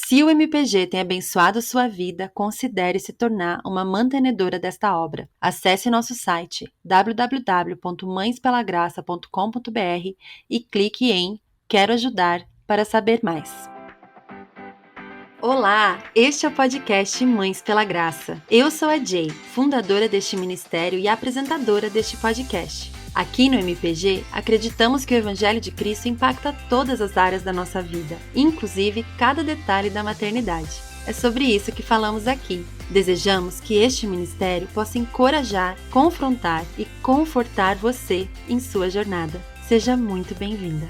Se o MPG tem abençoado sua vida, considere se tornar uma mantenedora desta obra. Acesse nosso site www.mãespelagraça.com.br e clique em Quero ajudar para saber mais. Olá, este é o podcast Mães pela Graça. Eu sou a Jay, fundadora deste ministério e apresentadora deste podcast. Aqui no MPG, acreditamos que o Evangelho de Cristo impacta todas as áreas da nossa vida, inclusive cada detalhe da maternidade. É sobre isso que falamos aqui. Desejamos que este ministério possa encorajar, confrontar e confortar você em sua jornada. Seja muito bem-vinda.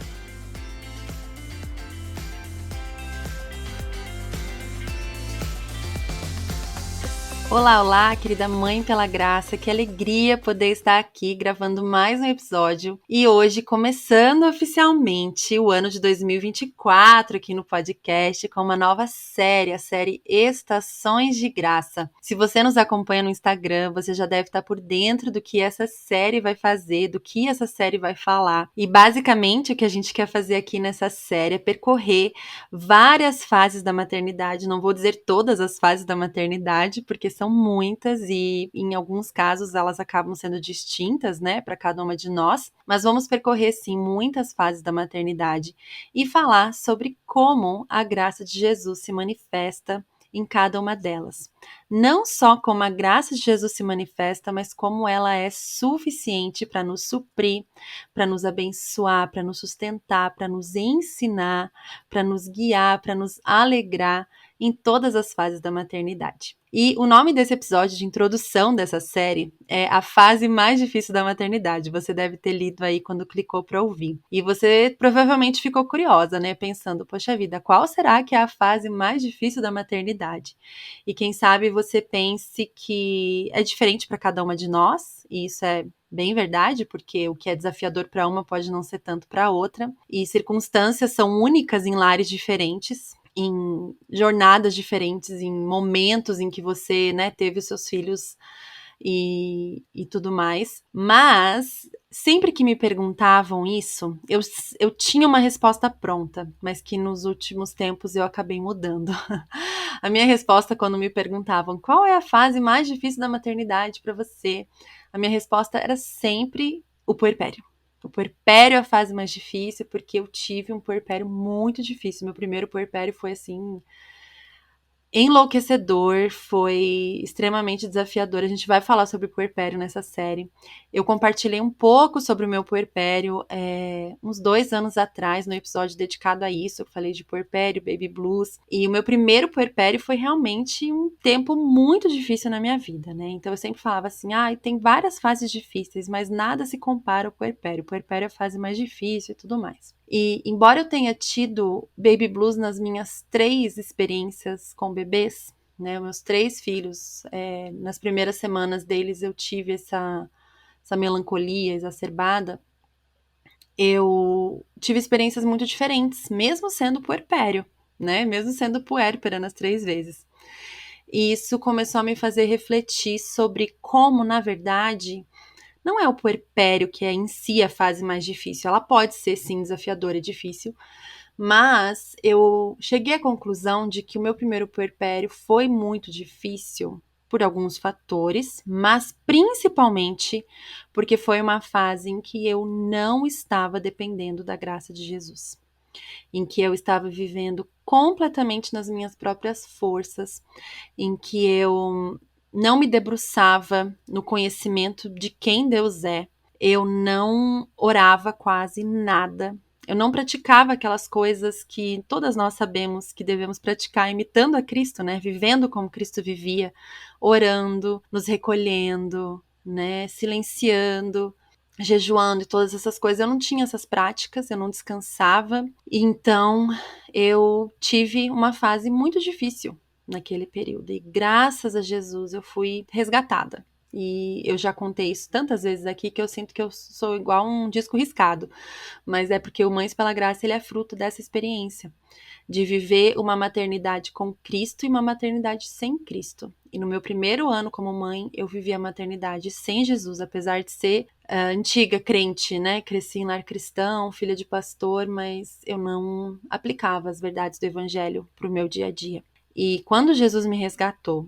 Olá, olá, querida Mãe pela Graça, que alegria poder estar aqui gravando mais um episódio e hoje começando oficialmente o ano de 2024 aqui no podcast com uma nova série, a série Estações de Graça. Se você nos acompanha no Instagram, você já deve estar por dentro do que essa série vai fazer, do que essa série vai falar. E basicamente o que a gente quer fazer aqui nessa série é percorrer várias fases da maternidade, não vou dizer todas as fases da maternidade, porque são muitas e em alguns casos elas acabam sendo distintas, né, para cada uma de nós, mas vamos percorrer sim muitas fases da maternidade e falar sobre como a graça de Jesus se manifesta em cada uma delas. Não só como a graça de Jesus se manifesta, mas como ela é suficiente para nos suprir, para nos abençoar, para nos sustentar, para nos ensinar, para nos guiar, para nos alegrar em todas as fases da maternidade. E o nome desse episódio de introdução dessa série é A Fase Mais Difícil da Maternidade. Você deve ter lido aí quando clicou para ouvir. E você provavelmente ficou curiosa, né? Pensando, poxa vida, qual será que é a fase mais difícil da maternidade? E quem sabe você pense que é diferente para cada uma de nós, e isso é bem verdade, porque o que é desafiador para uma pode não ser tanto para outra, e circunstâncias são únicas em lares diferentes, em jornadas diferentes, em momentos em que você, né, teve os seus filhos e tudo mais. Mas sempre que me perguntavam isso, eu tinha uma resposta pronta, mas que nos últimos tempos eu acabei mudando. A minha resposta quando me perguntavam qual é a fase mais difícil da maternidade para você, a minha resposta era sempre o puerpério. O puerpério é a fase mais difícil, porque eu tive um puerpério muito difícil. Meu primeiro puerpério foi assim enlouquecedor, foi extremamente desafiador. A gente vai falar sobre puerpério nessa série. Eu compartilhei um pouco sobre o meu puerpério uns 2 anos atrás, no episódio dedicado a isso. Eu falei de puerpério, baby blues. E o meu primeiro puerpério foi realmente um tempo muito difícil na minha vida, né? Então eu sempre falava assim, tem várias fases difíceis, mas nada se compara ao puerpério. O puerpério é a fase mais difícil e tudo mais. E embora eu tenha tido baby blues nas minhas 3 experiências com bebês, né, meus 3 filhos, nas primeiras semanas deles eu tive essa melancolia exacerbada, eu tive experiências muito diferentes, mesmo sendo puerpério, né, mesmo sendo puérpera nas 3 vezes. E isso começou a me fazer refletir sobre como, na verdade, não é o puerpério que é em si a fase mais difícil. Ela pode ser, sim, desafiadora e difícil, mas eu cheguei à conclusão de que o meu primeiro puerpério foi muito difícil por alguns fatores, mas principalmente porque foi uma fase em que eu não estava dependendo da graça de Jesus, em que eu estava vivendo completamente nas minhas próprias forças, em que eu não me debruçava no conhecimento de quem Deus é. Eu não orava quase nada. Eu não praticava aquelas coisas que todas nós sabemos que devemos praticar, imitando a Cristo, né? Vivendo como Cristo vivia, orando, nos recolhendo, né? Silenciando, jejuando e todas essas coisas. Eu não tinha essas práticas, eu não descansava. Então, eu tive uma fase muito difícil naquele período. E graças a Jesus eu fui resgatada. E eu já contei isso tantas vezes aqui que eu sinto que eu sou igual um disco riscado. Mas é porque o Mães pela Graça ele é fruto dessa experiência de viver uma maternidade com Cristo e uma maternidade sem Cristo. E no meu primeiro ano como mãe, eu vivi a maternidade sem Jesus, apesar de ser antiga crente, né? Cresci em lar cristão, filha de pastor, mas eu não aplicava as verdades do evangelho para o meu dia a dia. E quando Jesus me resgatou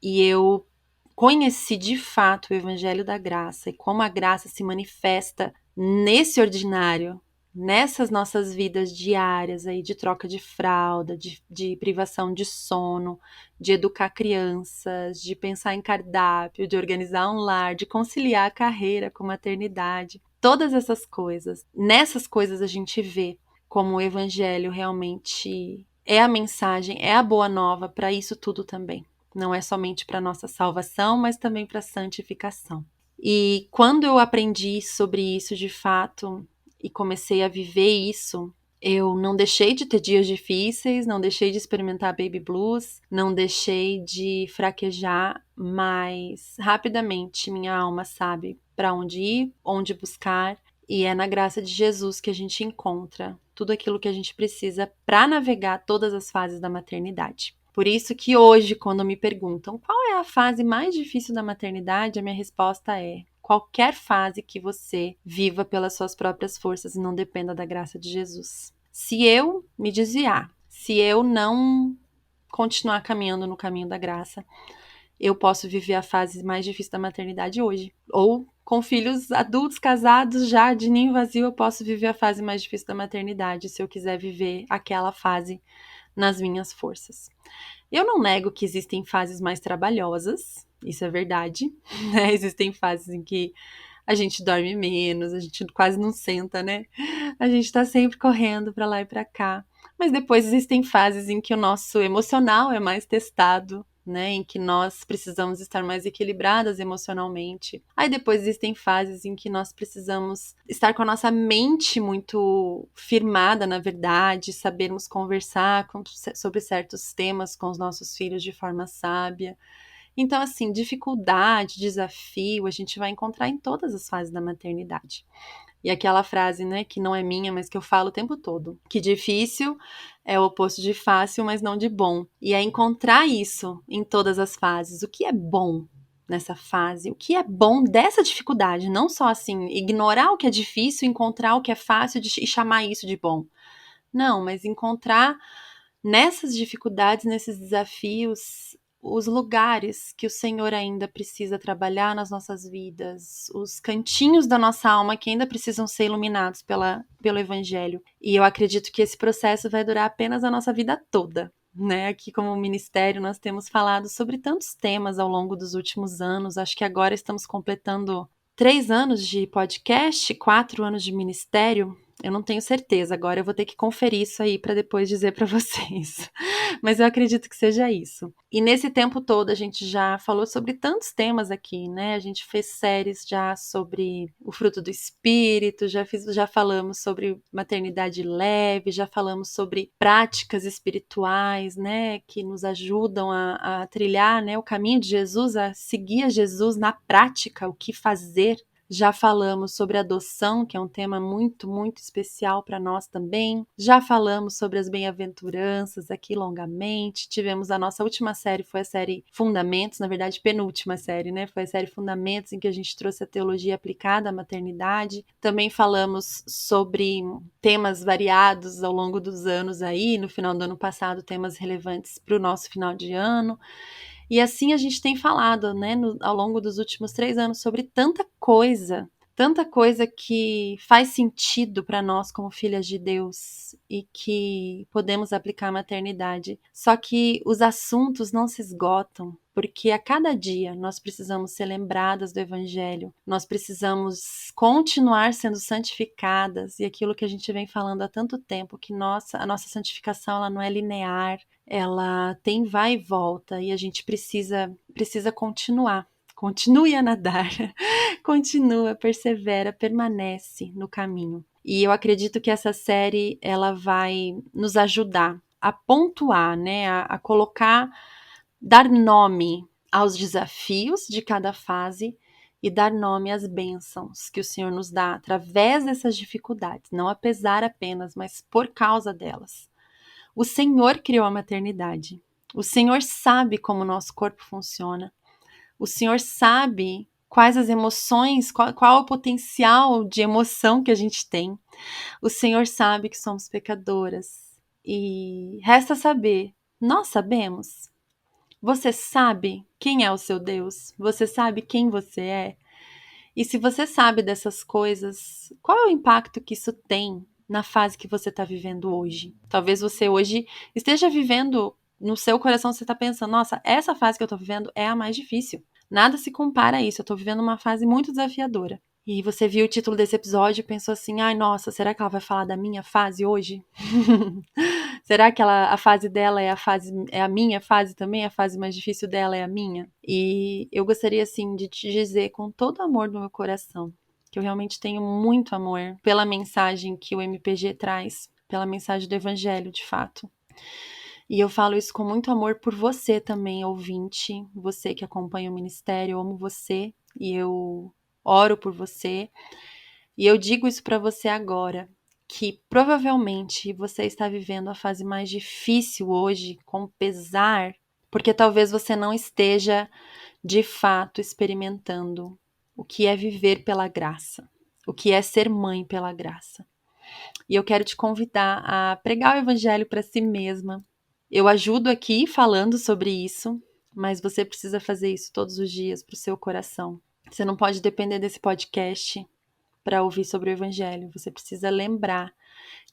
e eu conheci de fato o evangelho da graça e como a graça se manifesta nesse ordinário, nessas nossas vidas diárias aí de troca de fralda, de privação de sono, de educar crianças, de pensar em cardápio, de organizar um lar, de conciliar a carreira com maternidade, todas essas coisas. Nessas coisas a gente vê como o evangelho realmente é a mensagem, é a boa nova para isso tudo também. Não é somente para nossa salvação, mas também para santificação. E quando eu aprendi sobre isso de fato e comecei a viver isso, eu não deixei de ter dias difíceis, não deixei de experimentar baby blues, não deixei de fraquejar, mas rapidamente minha alma sabe para onde ir, onde buscar, e é na graça de Jesus que a gente encontra tudo aquilo que a gente precisa para navegar todas as fases da maternidade. Por isso que hoje, quando me perguntam qual é a fase mais difícil da maternidade, a minha resposta é: qualquer fase que você viva pelas suas próprias forças e não dependa da graça de Jesus. Se eu me desviar, se eu não continuar caminhando no caminho da graça, eu posso viver a fase mais difícil da maternidade hoje. Ou com filhos adultos, casados, já de ninho vazio, eu posso viver a fase mais difícil da maternidade, se eu quiser viver aquela fase nas minhas forças. Eu não nego que existem fases mais trabalhosas, isso é verdade, né? Existem fases em que a gente dorme menos, a gente quase não senta, né? A gente tá sempre correndo pra lá e pra cá. Mas depois existem fases em que o nosso emocional é mais testado, né? Em que nós precisamos estar mais equilibradas emocionalmente. Aí depois existem fases em que nós precisamos estar com a nossa mente muito firmada na verdade, sabermos conversar sobre certos temas com os nossos filhos de forma sábia. Então, assim, dificuldade, desafio, a gente vai encontrar em todas as fases da maternidade. E aquela frase, né, que não é minha, mas que eu falo o tempo todo, que difícil é o oposto de fácil, mas não de bom. E é encontrar isso em todas as fases. O que é bom nessa fase? O que é bom dessa dificuldade? Não só assim, ignorar o que é difícil, encontrar o que é fácil e chamar isso de bom. Não, mas encontrar nessas dificuldades, nesses desafios, os lugares que o Senhor ainda precisa trabalhar nas nossas vidas, os cantinhos da nossa alma que ainda precisam ser iluminados pelo Evangelho. E eu acredito que esse processo vai durar apenas a nossa vida toda. Né? Aqui, como ministério, nós temos falado sobre tantos temas ao longo dos últimos anos. Acho que agora estamos completando 3 anos de podcast, 4 anos de ministério. Eu não tenho certeza, agora eu vou ter que conferir isso aí para depois dizer para vocês. Mas eu acredito que seja isso. E nesse tempo todo a gente já falou sobre tantos temas aqui, né? A gente fez séries já sobre o fruto do espírito, já falamos sobre maternidade leve, já falamos sobre práticas espirituais, né? Que nos ajudam a trilhar, né, o caminho de Jesus, a seguir a Jesus na prática, o que fazer. Já falamos sobre adoção, que é um tema muito, muito especial para nós também. Já falamos sobre as bem-aventuranças aqui longamente. Tivemos a nossa última série, foi a série Fundamentos, na verdade, penúltima série, né? Foi a série Fundamentos, em que a gente trouxe a teologia aplicada à maternidade. Também falamos sobre temas variados ao longo dos anos aí, no final do ano passado, temas relevantes para o nosso final de ano. E assim a gente tem falado, né, ao longo dos últimos 3 anos sobre tanta coisa que faz sentido para nós como filhas de Deus e que podemos aplicar à maternidade. Só que os assuntos não se esgotam, porque a cada dia nós precisamos ser lembradas do Evangelho, nós precisamos continuar sendo santificadas, e aquilo que a gente vem falando há tanto tempo, que a nossa santificação ela não é linear, ela tem vai e volta, e a gente precisa continuar. Continue a nadar, continua, persevera, permanece no caminho. E eu acredito que essa série ela vai nos ajudar a pontuar, né, a colocar, dar nome aos desafios de cada fase e dar nome às bênçãos que o Senhor nos dá através dessas dificuldades, não apesar apenas, mas por causa delas. O Senhor criou a maternidade. O Senhor sabe como o nosso corpo funciona. O Senhor sabe quais as emoções, qual o potencial de emoção que a gente tem. O Senhor sabe que somos pecadoras. E resta saber, nós sabemos. Você sabe quem é o seu Deus? Você sabe quem você é? E se você sabe dessas coisas, qual é o impacto que isso tem na fase que você está vivendo hoje? Talvez você hoje esteja vivendo, no seu coração você está pensando, nossa, essa fase que eu estou vivendo é a mais difícil. Nada se compara a isso, eu estou vivendo uma fase muito desafiadora. E você viu o título desse episódio e pensou assim, ai nossa, será que ela vai falar da minha fase hoje? Será que a fase dela é a minha fase também? A fase mais difícil dela é a minha? E eu gostaria, assim, de te dizer com todo o amor do meu coração que eu realmente tenho muito amor pela mensagem que o MPG traz, pela mensagem do Evangelho, de fato. E eu falo isso com muito amor por você também, ouvinte, você que acompanha o ministério, eu amo você e eu oro por você. E eu digo isso para você agora, que provavelmente você está vivendo a fase mais difícil hoje, com pesar, porque talvez você não esteja de fato experimentando o que é viver pela graça, o que é ser mãe pela graça. E eu quero te convidar a pregar o evangelho para si mesma. Eu ajudo aqui falando sobre isso, mas você precisa fazer isso todos os dias para o seu coração. Você não pode depender desse podcast para ouvir sobre o evangelho. Você precisa lembrar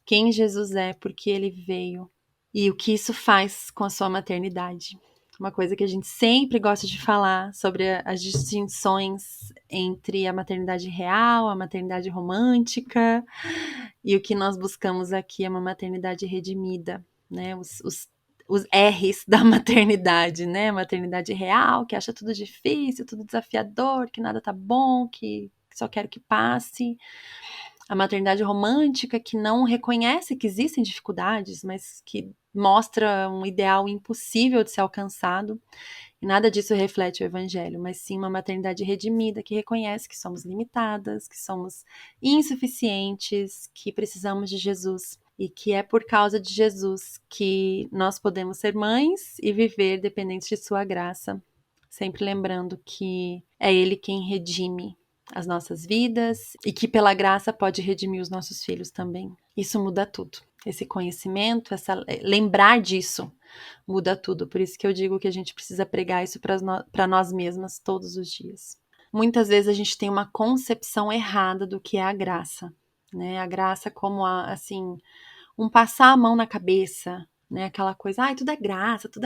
quem Jesus é, porque ele veio e o que isso faz com a sua maternidade. Uma coisa que a gente sempre gosta de falar sobre as distinções entre a maternidade real, a maternidade romântica, e o que nós buscamos aqui é uma maternidade redimida, né? Os R's da maternidade, né? Maternidade real, que acha tudo difícil, tudo desafiador, que nada tá bom, que só quero que passe. A maternidade romântica, que não reconhece que existem dificuldades, mas que mostra um ideal impossível de ser alcançado. E nada disso reflete o evangelho, mas sim uma maternidade redimida que reconhece que somos limitadas, que somos insuficientes, que precisamos de Jesus. E que é por causa de Jesus que nós podemos ser mães e viver dependentes de sua graça. Sempre lembrando que é Ele quem redime as nossas vidas e que pela graça pode redimir os nossos filhos também. Isso muda tudo. Esse conhecimento, lembrar disso muda tudo. Por isso que eu digo que a gente precisa pregar isso para nós mesmas todos os dias. Muitas vezes a gente tem uma concepção errada do que é a graça, né? A graça como assim, um passar a mão na cabeça, né? Aquela coisa, ai, tudo é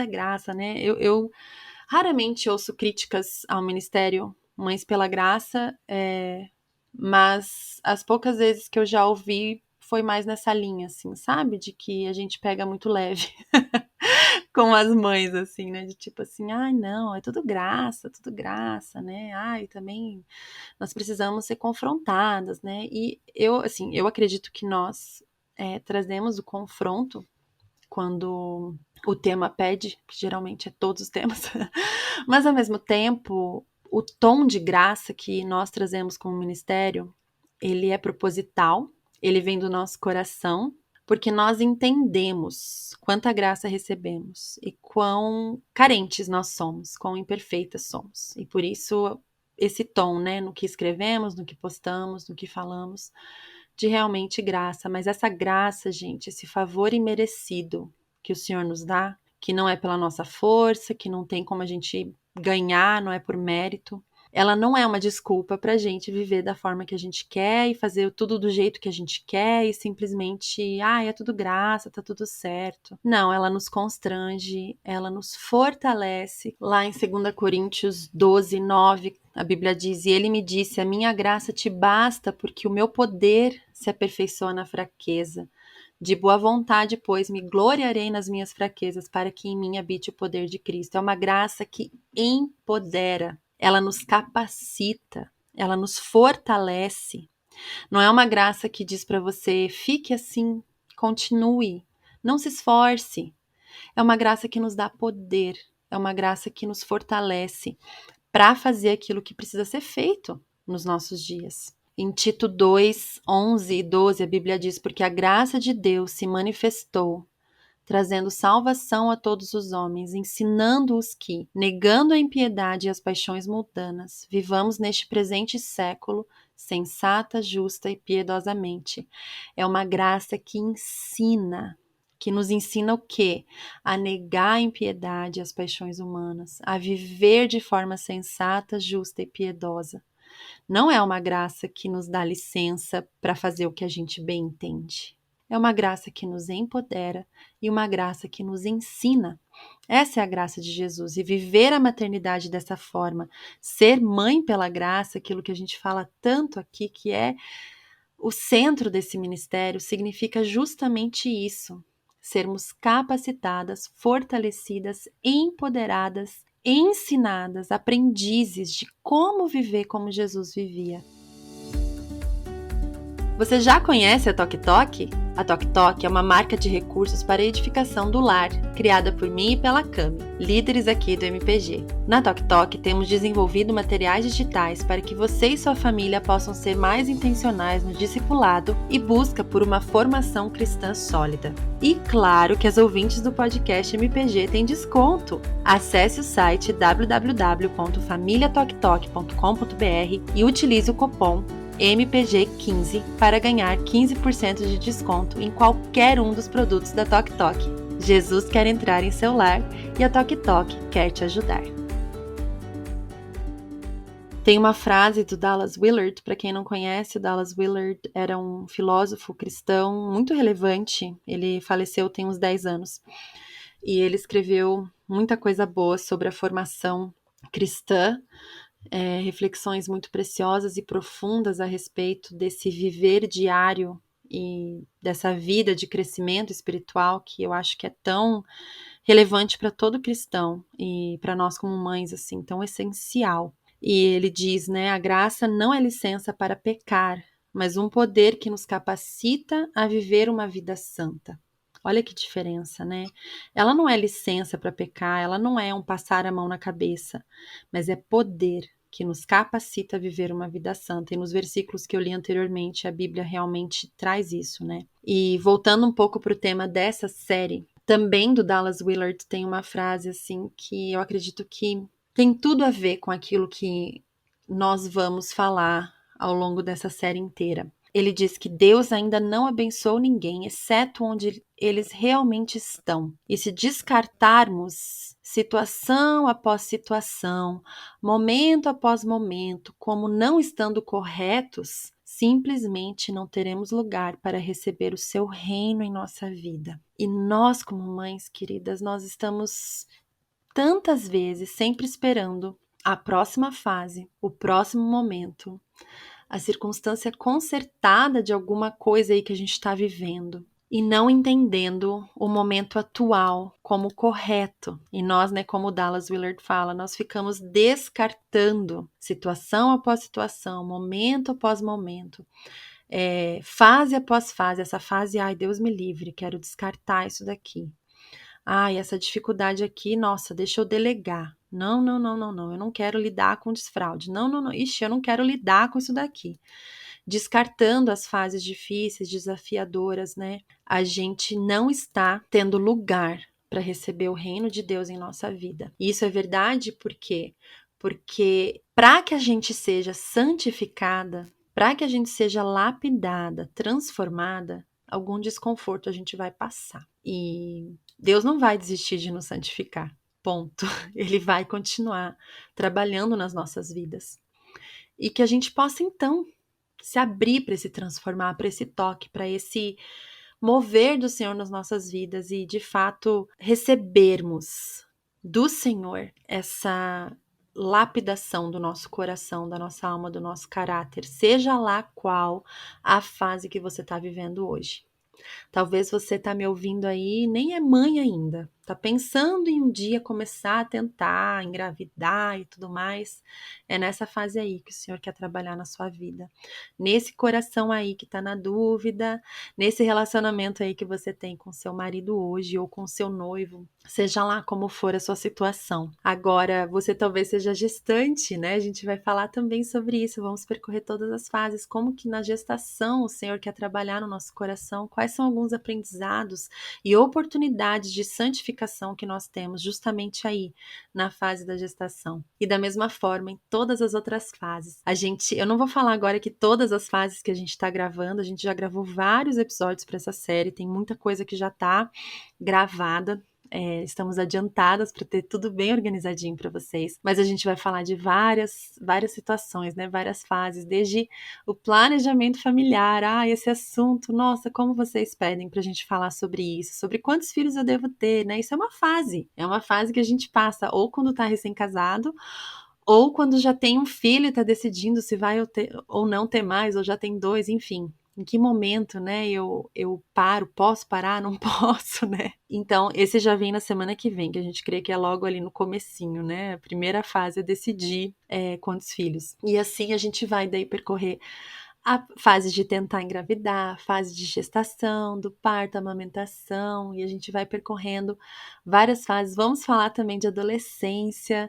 graça, né? Eu raramente ouço críticas ao ministério Mães pela Graça, mas as poucas vezes que eu já ouvi foi mais nessa linha, assim, sabe? De que a gente pega muito leve com as mães, assim, né? De tipo assim, ai, não, é tudo graça, né? Ai, também nós precisamos ser confrontadas, né? E eu, assim, eu acredito que nós trazemos o confronto quando o tema pede, que geralmente é todos os temas, mas ao mesmo tempo, o tom de graça que nós trazemos como ministério, ele é proposital, ele vem do nosso coração, porque nós entendemos quanta graça recebemos e quão carentes nós somos, quão imperfeitas somos. E por isso esse tom, né, no que escrevemos, no que postamos, no que falamos, de realmente graça. Mas essa graça, gente, esse favor imerecido que o Senhor nos dá, que não é pela nossa força, que não tem como a gente ganhar, não é por mérito, ela não é uma desculpa pra gente viver da forma que a gente quer e fazer tudo do jeito que a gente quer e simplesmente, é tudo graça, tá tudo certo. Não, ela nos constrange, ela nos fortalece. Lá em 2 Coríntios 12, 9, a Bíblia diz, e ele me disse, a minha graça te basta porque o meu poder se aperfeiçoa na fraqueza. De boa vontade, pois, me gloriarei nas minhas fraquezas, para que em mim habite o poder de Cristo. É uma graça que empodera, ela nos capacita, ela nos fortalece. Não é uma graça que diz para você, fique assim, continue, não se esforce. É uma graça que nos dá poder, É uma graça que nos fortalece para fazer aquilo que precisa ser feito nos nossos dias. Em Tito 2, 11 e 12, a Bíblia diz: porque a graça de Deus se manifestou, trazendo salvação a todos os homens, ensinando-os que, negando a impiedade e as paixões mundanas, vivamos neste presente século sensata, justa e piedosamente. É uma graça que nos ensina o quê? A negar a impiedade e as paixões humanas, a viver de forma sensata, justa e piedosa. Não é uma graça que nos dá licença para fazer o que a gente bem entende. É uma graça que nos empodera e uma graça que nos ensina. Essa é a graça de Jesus. E viver a maternidade dessa forma, ser mãe pela graça, aquilo que a gente fala tanto aqui, que é o centro desse ministério, significa justamente isso: sermos capacitadas, fortalecidas, empoderadas, ensinadas, aprendizes de como viver como Jesus vivia. Você já conhece a Tok Tok? A Tok Tok é uma marca de recursos para a edificação do lar, criada por mim e pela Cami, líderes aqui do MPG. Na Tok Tok temos desenvolvido materiais digitais para que você e sua família possam ser mais intencionais no discipulado e busca por uma formação cristã sólida. E claro que as ouvintes do podcast MPG têm desconto! Acesse o site www.familiatoktok.com.br e utilize o cupom MPG15 para ganhar 15% de desconto em qualquer um dos produtos da Tok Tok. Jesus quer entrar em seu lar e a Tok Tok quer te ajudar. Tem uma frase do Dallas Willard, para quem não conhece, o Dallas Willard era um filósofo cristão muito relevante, ele faleceu tem uns 10 anos, e ele escreveu muita coisa boa sobre a formação cristã, reflexões muito preciosas e profundas a respeito desse viver diário e dessa vida de crescimento espiritual que eu acho que é tão relevante para todo cristão e para nós como mães, assim, tão essencial. E ele diz, né, a graça não é licença para pecar, mas um poder que nos capacita a viver uma vida santa. Olha que diferença, né? Ela não é licença para pecar, ela não é um passar a mão na cabeça, mas é poder que nos capacita a viver uma vida santa. E nos versículos que eu li anteriormente, a Bíblia realmente traz isso, né? E voltando um pouco para o tema dessa série, também do Dallas Willard, tem uma frase assim que eu acredito que tem tudo a ver com aquilo que nós vamos falar ao longo dessa série inteira. Ele diz que Deus ainda não abençoou ninguém, exceto onde eles realmente estão. E se descartarmos situação após situação, momento após momento, como não estando corretos, simplesmente não teremos lugar para receber o seu reino em nossa vida. E nós, como mães queridas, nós estamos tantas vezes sempre esperando a próxima fase, o próximo momento, a circunstância consertada de alguma coisa aí que a gente está vivendo e não entendendo o momento atual como correto. E nós, né, como o Dallas Willard fala, nós ficamos descartando situação após situação, momento após momento, fase após fase. Essa fase, ai, Deus me livre, quero descartar isso daqui. Ai, essa dificuldade aqui, nossa, deixa eu delegar. Não, não, não, não, não, eu não quero lidar com desfraude. Não, não, não, ixi, eu não quero lidar com isso daqui. Descartando as fases difíceis, desafiadoras, né? A gente não está tendo lugar para receber o reino de Deus em nossa vida. E isso é verdade por quê? Porque para que a gente seja santificada, para que a gente seja lapidada, transformada, algum desconforto a gente vai passar. E Deus não vai desistir de nos santificar. Ponto. Ele vai continuar trabalhando nas nossas vidas. E que a gente possa, então, se abrir para esse transformar, para esse toque, para esse mover do Senhor nas nossas vidas e, de fato, recebermos do Senhor essa lapidação do nosso coração, da nossa alma, do nosso caráter, seja lá qual a fase que você está vivendo hoje. Talvez você está me ouvindo aí e nem é mãe ainda. tá pensando em um dia começar a tentar engravidar e tudo mais, é nessa fase aí que o Senhor quer trabalhar na sua vida. Nesse coração aí que tá na dúvida, nesse relacionamento aí que você tem com seu marido hoje ou com seu noivo, seja lá como for a sua situação. Agora, você talvez seja gestante, né? A gente vai falar também sobre isso, vamos percorrer todas as fases, como que na gestação o Senhor quer trabalhar no nosso coração, quais são alguns aprendizados e oportunidades de santificação que nós temos justamente aí na fase da gestação. E da mesma forma em todas as outras fases. Eu não vou falar agora que todas as fases que a gente está gravando, a gente já gravou vários episódios para essa série, tem muita coisa que já está gravada. Estamos adiantadas para ter tudo bem organizadinho para vocês, mas a gente vai falar de várias situações, né? Várias fases, desde o planejamento familiar, esse assunto, nossa, como vocês pedem para a gente falar sobre isso, sobre quantos filhos eu devo ter, né? Isso é uma fase que a gente passa ou quando está recém-casado, ou quando já tem um filho e está decidindo se vai ou não ter mais, ou já tem 2, enfim. Em que momento, né, eu paro, posso parar, não posso, né? Então, esse já vem na semana que vem, que a gente crê que é logo ali no comecinho, né? A primeira fase é decidir quantos filhos. E assim a gente vai daí percorrer a fase de tentar engravidar, a fase de gestação, do parto, amamentação, e a gente vai percorrendo várias fases. Vamos falar também de adolescência,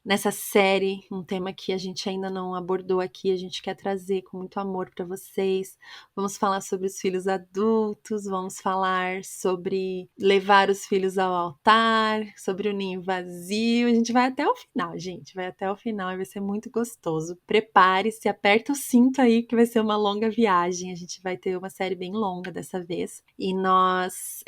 nessa série, um tema que a gente ainda não abordou aqui, a gente quer trazer com muito amor para vocês. Vamos falar sobre os filhos adultos, vamos falar sobre levar os filhos ao altar, sobre o ninho vazio. A gente vai até o final, gente, vai até o final e vai ser muito gostoso. Prepare-se, aperta o cinto aí que vai ser uma longa viagem. A gente vai ter uma série bem longa dessa vez. E nós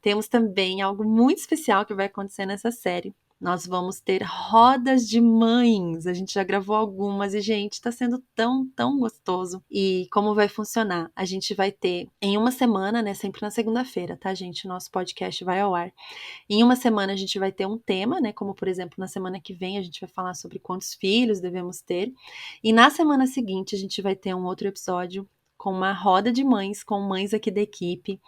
temos também algo muito especial que vai acontecer nessa série. Nós vamos ter rodas de mães. A gente já gravou algumas e, gente, tá sendo tão, tão gostoso. E como vai funcionar? A gente vai ter em uma semana, né? Sempre na segunda-feira, tá, gente? Nosso podcast vai ao ar. Em uma semana a gente vai ter um tema, né? Como, por exemplo, na semana que vem a gente vai falar sobre quantos filhos devemos ter. E na semana seguinte a gente vai ter um outro episódio com uma roda de mães, com mães aqui da equipe,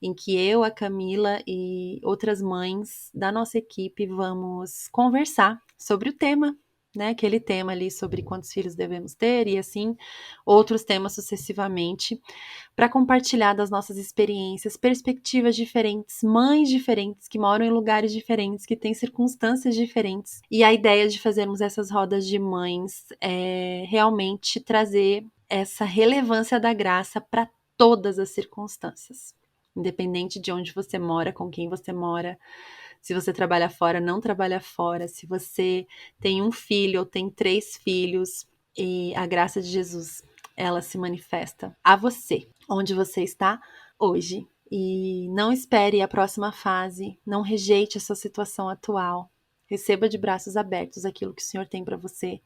em que eu, a Camila e outras mães da nossa equipe vamos conversar sobre o tema, né? Aquele tema ali sobre quantos filhos devemos ter e assim outros temas sucessivamente, para compartilhar das nossas experiências, perspectivas diferentes, mães diferentes que moram em lugares diferentes, que têm circunstâncias diferentes. E a ideia de fazermos essas rodas de mães é realmente trazer essa relevância da graça para todas as circunstâncias. Independente de onde você mora, com quem você mora, se você trabalha fora, não trabalha fora, se você tem um filho ou tem 3 filhos, e a graça de Jesus, ela se manifesta a você, onde você está hoje. E não espere a próxima fase, não rejeite a sua situação atual. Receba de braços abertos aquilo que o Senhor tem para você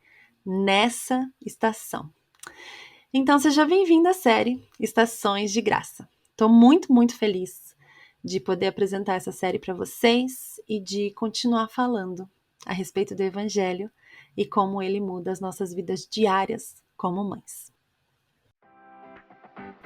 nessa estação. Então, seja bem-vindo à série Estações de Graça. Estou muito, muito feliz de poder apresentar essa série para vocês e de continuar falando a respeito do Evangelho e como ele muda as nossas vidas diárias como mães.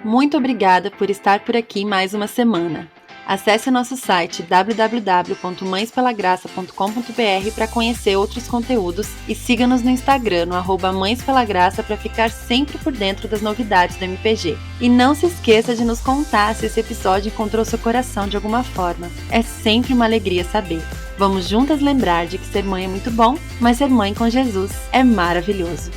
Muito obrigada por estar por aqui mais uma semana. Acesse nosso site www.mãespelagraça.com.br para conhecer outros conteúdos e siga-nos no Instagram no @mãespelagraça para ficar sempre por dentro das novidades do MPG. E não se esqueça de nos contar se esse episódio encontrou seu coração de alguma forma. É sempre uma alegria saber. Vamos juntas lembrar de que ser mãe é muito bom, mas ser mãe com Jesus é maravilhoso.